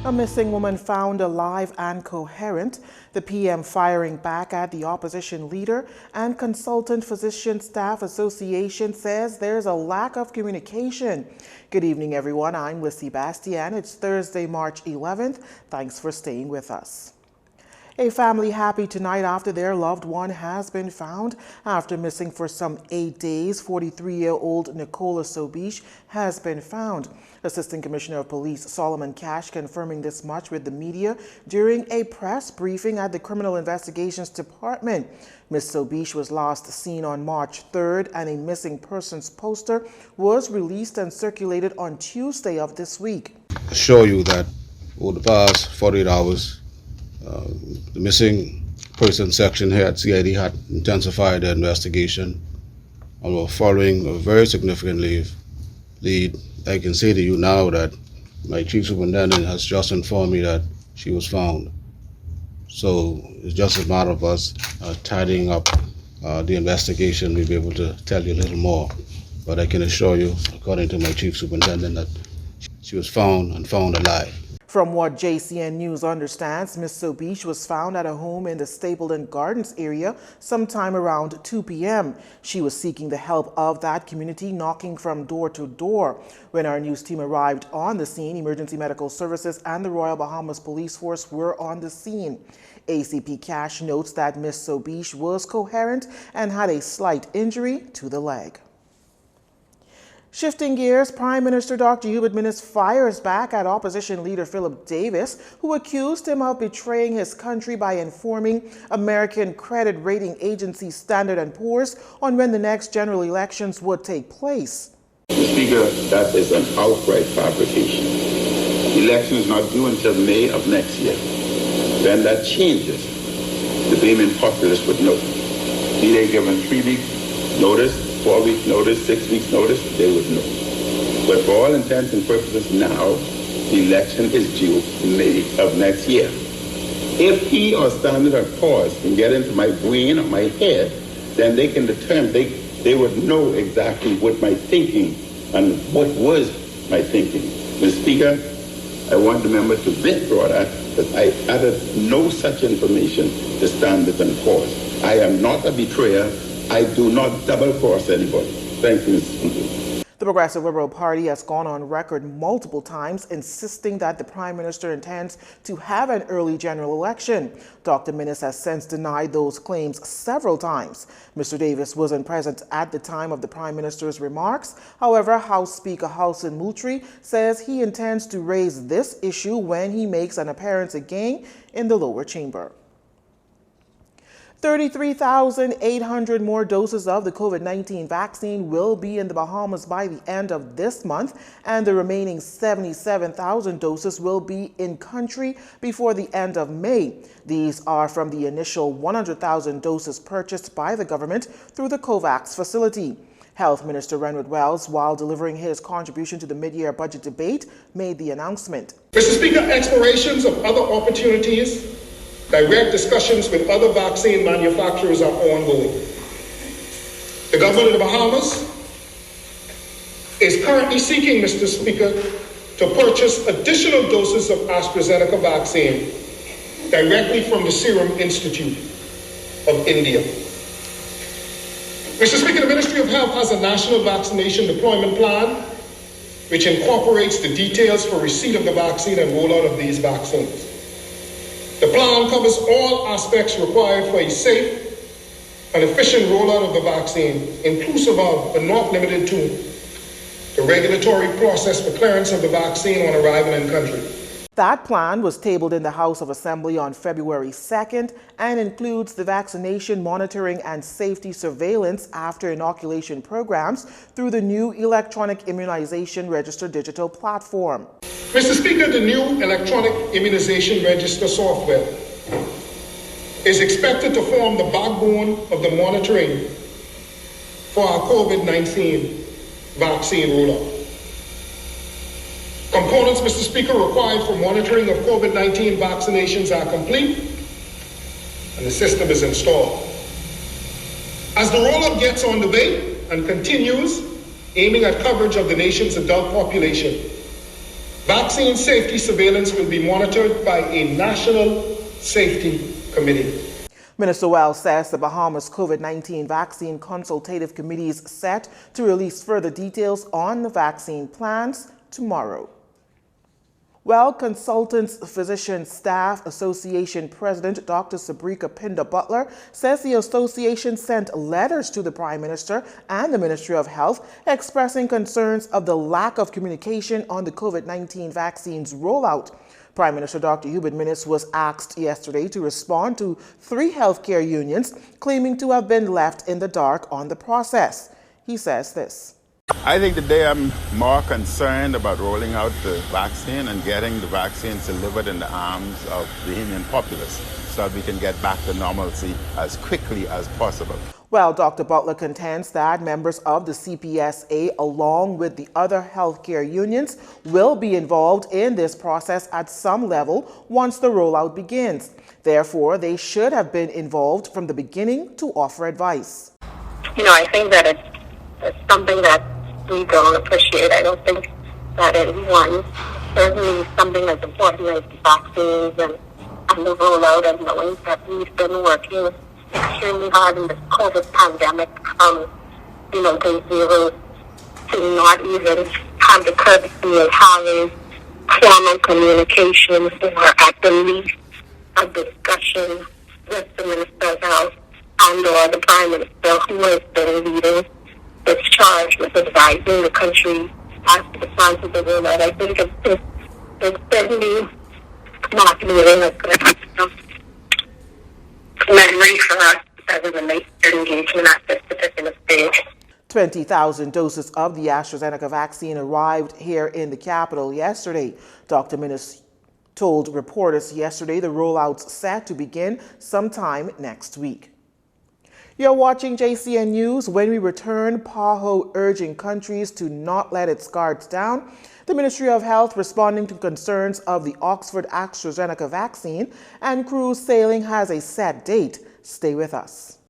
A missing woman found alive and coherent. The PM firing back at the opposition leader, and Consultant Physician Staff Association says there's a lack of communication. Good evening, everyone. I'm Lissy Bastian. It's Thursday, March 11th. Thanks for staying with us. A family happy tonight after their loved one has been found. After missing for some 8 days, 43-year-old Nicola Sobish has been found. Assistant Commissioner of Police Solomon Cash confirming this much with the media during a press briefing at the Criminal Investigations Department. Ms. Sobish was last seen on March 3rd, and a missing persons poster was released and circulated on Tuesday of this week. I assure you that over the past 48 hours, the missing person section here at CID had intensified their investigation and were following a very significant lead. I can say to you now that my chief superintendent has just informed me that she was found. So it's just a matter of us tidying up the investigation. We'll be able to tell you a little more. But I can assure you, according to my chief superintendent, that she was found and found alive. From what Jcn News understands, Ms. Sobish was found at a home in the Stapleton Gardens area sometime around 2 p.m. She was seeking the help of that community, knocking from door to door. When our news team arrived on the scene, Emergency Medical Services and the Royal Bahamas Police Force were on the scene. ACP Cash notes that Ms. Sobish was coherent and had a slight injury to the leg. Shifting gears, Prime Minister Dr. Hubert Minnis fires back at opposition leader Philip Davis, who accused him of betraying his country by informing American credit rating agency Standard & Poor's on when the next general elections would take place. Mr. Speaker, that is an outright fabrication. The election is not due until May of next year. When that changes, the blaming populace would know. Be they given 3 weeks notice, 4 weeks notice, 6 weeks notice, they would know. But for all intents and purposes now, the election is due in May of next year. If he or Standard & Poor's can get into my brain or my head, then they can determine, they would know exactly what my thinking and what was my thinking. Mr. Speaker, I want the member to withdraw that I added no such information to Standard & Poor's. I am not a betrayer. I do not double-cross anybody. Thank you, Mr. Speaker. The Progressive Liberal Party has gone on record multiple times insisting that the Prime Minister intends to have an early general election. Dr. Minnis has since denied those claims several times. Mr. Davis wasn't present at the time of the Prime Minister's remarks. However, House Speaker Housen Moultrie says he intends to raise this issue when he makes an appearance again in the lower chamber. 33,800 more doses of the COVID-19 vaccine will be in the Bahamas by the end of this month, and the remaining 77,000 doses will be in country before the end of May. These are from the initial 100,000 doses purchased by the government through the COVAX facility. Health Minister Renwick Wells, while delivering his contribution to the mid-year budget debate, made the announcement. Mr. Speaker, explorations of other opportunities, direct discussions with other vaccine manufacturers are ongoing. The government of the Bahamas is currently seeking, Mr. Speaker, to purchase additional doses of AstraZeneca vaccine directly from the Serum Institute of India. Mr. Speaker, the Ministry of Health has a national vaccination deployment plan which incorporates the details for receipt of the vaccine and rollout of these vaccines. The plan covers all aspects required for a safe and efficient rollout of the vaccine, inclusive of, but not limited to, the regulatory process for clearance of the vaccine on arrival in country. That plan was tabled in the House of Assembly on February 2nd and includes the vaccination monitoring and safety surveillance after inoculation programs through the new electronic immunization register digital platform. Mr. Speaker, the new electronic immunization register software is expected to form the backbone of the monitoring for our COVID-19 vaccine rollout. Components, Mr. Speaker, required for monitoring of COVID-19 vaccinations are complete, and the system is installed. As the rollout gets underway and continues, aiming at coverage of the nation's adult population, Vaccine safety surveillance will be monitored by a national safety committee. Minister Wells says the Bahamas COVID-19 Vaccine Consultative Committee is set to release further details on the vaccine plans tomorrow. Well, Consultants Physician Staff Association President Dr. Sabrika Pinda-Butler says the association sent letters to the Prime Minister and the Ministry of Health expressing concerns of the lack of communication on the COVID-19 vaccines rollout. Prime Minister Dr. Hubert Minnis was asked yesterday to respond to 3 healthcare unions claiming to have been left in the dark on the process. He says this. I think today I'm more concerned about rolling out the vaccine and getting the vaccines delivered in the arms of the Bahamian populace so that we can get back to normalcy as quickly as possible. Well, Dr. Butler contends that members of the CPSA, along with the other healthcare unions, will be involved in this process at some level once the rollout begins. Therefore, they should have been involved from the beginning to offer advice. I think that it's something that we don't appreciate. I don't think that anyone, certainly something as important as the vaccines and the rollout, and knowing that we've been working extremely hard in this COVID pandemic from, day zero to not even have the courtesy of having formal communication or at the least a discussion with the Minister of Health and or the Prime Minister, who has been leading this charge with advising the country as to the plans of the rollout. I think it's certainly not leaving a good memory for us as it relates to engagement at this particular stage. 20,000 doses of the AstraZeneca vaccine arrived here in the capital yesterday. Dr. Minnis told reporters yesterday the rollout's set to begin sometime next week. You're watching Jcn News. When we return, PAHO urging countries to not let its guards down. The Ministry of Health responding to concerns of the Oxford AstraZeneca vaccine, and cruise sailing has a set date. Stay with us.